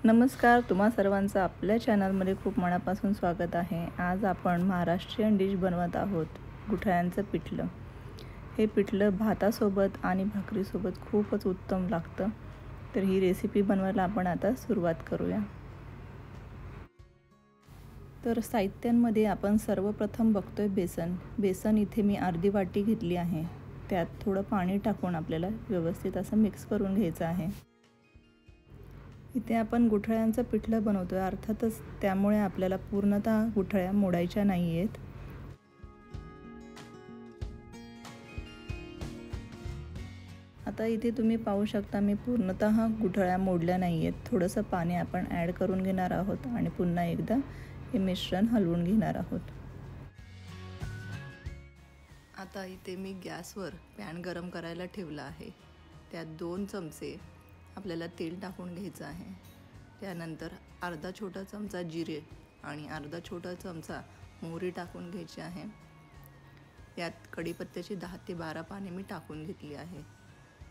नमस्कार, तुम्हा सर्वांचं आपल्या चॅनलमध्ये खूप मनापासून स्वागत आहे। आज आपण महाराष्ट्रीयन डिश बनवत आहोत, गुठळ्यांचं पिठलं। हे पिठलं भातासोबत आणि भाकरीसोबत खूपच उत्तम लागतं। तर ही रेसिपी बनवायला आपण आता सुरुवात करूया। तर साहित्यांमध्ये आपण सर्वप्रथम बघतोय बेसन। बेसन इथे मी अर्धी वाटी घेतली आहे। त्यात थोडं पाणी टाकून आपल्याला व्यवस्थित असं मिक्स करून घ्यायचं आहे। इथे आपण गुठळ्यांचं पिठलं बनवतोय, अर्थातच त्यामुळे आपल्याला पूर्णतः गुठळ्या मोडायच्या नाही आहेत। आता इथे तुम्ही पाहू शकता मी पूर्णतः गुठळ्या मोडल्या नाही आहेत। थोडंसं पाणी आपण ॲड करून घेणार आहोत आणि पुन्हा एकदा हे मिश्रण हलवून घेणार आहोत। आता इथे मी गॅसवर पॅन गरम करायला ठेवला आहे। त्यात 2 चमचे आपल्याला तेल टाकून घ्यायचं आहे। त्यानंतर अर्धा छोटा चमचा जिरे आणि अर्धा छोटा चमचा मोहरी टाकून घ्यायची आहे। यात कढीपत्त्याची 10 ते 12 पाने मी टाकून घेतली आहे।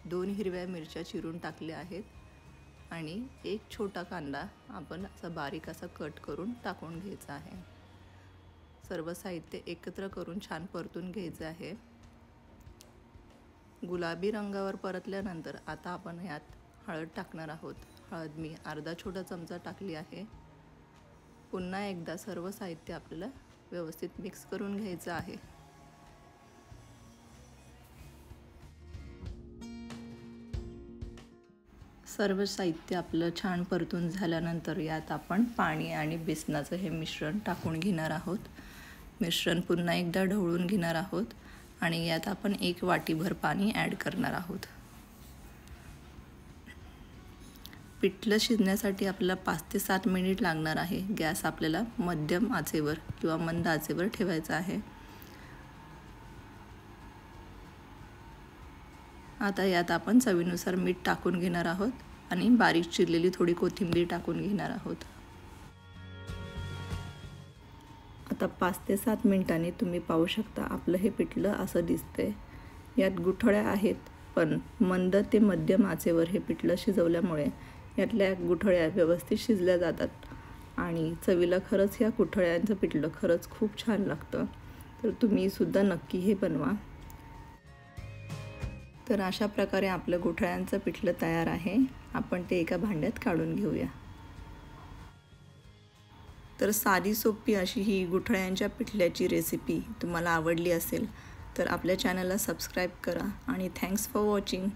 2 हिरव्या मिरच्या चिरून टाकल्या आहेत आणि एक छोटा कांदा आपण असा बारीक असा कट करून टाकून घ्यायचा आहे। सर्व साहित्य एकत्र करून छान परतून घ्यायचे आहे। गुलाबी रंगावर परतल्यानंतर आता आपण यात हळद टाकणार आहोत। हळद मी अर्धा छोटा चमचा टाकली आहे। पुन्हा एकदा सर्व साहित्य आपल्याला व्यवस्थित मिक्स करून घ्यायचं आहे। सर्व साहित्य आपलं छान परतून झाल्यानंतर यात आपण पाणी आणि बेसनाचं हे मिश्रण टाकून घेणार आहोत। मिश्रण पुन्हा एकदा ढवळून घेणार आहोत आणि यात आपण 1 वाटीभर पाणी ॲड करणार आहोत। पिठलं शिजण्यासाठी आपल्याला 5 ते 7 मिनिट लागणार आहे। गॅस आपल्याला मध्यम आचेवर किंवा मंद आचेवर ठेवायचा आहे। आता यात आपण चवीनुसार मीठ टाकून घेणार आहोत आणि बारीक चिरलेली थोडी कोथिंबीर टाकून घेणार आहोत। आता 5 ते 7 मिनिटांनी तुम्ही पाहू शकता आपलं हे पिठलं असं दिसतंय। यात गुठळ्या आहेत, पण मंद ते मध्यम आचेवर हे पिठलं शिजवल्यामुळे यातल्या गुठळ्या व्यवस्थित शिजल्या जातात आणि चवीला खरंच ह्या गुठळ्यांचं पिठलं खरंच खूप छान लागतं। तर तुम्ही सुद्धा नक्की हे बनवा। तर अशा प्रकारे आपलं गुठळ्यांचं पिठलं तयार आहे। आपण ते एका भांड्यात काढून घेऊया। तर साधी सोपी अशी ही गुठळ्यांच्या पिठल्याची रेसिपी तुम्हाला आवडली असेल तर आपल्या चॅनलला सबस्क्राईब करा आणि थँक्स फॉर वॉचिंग।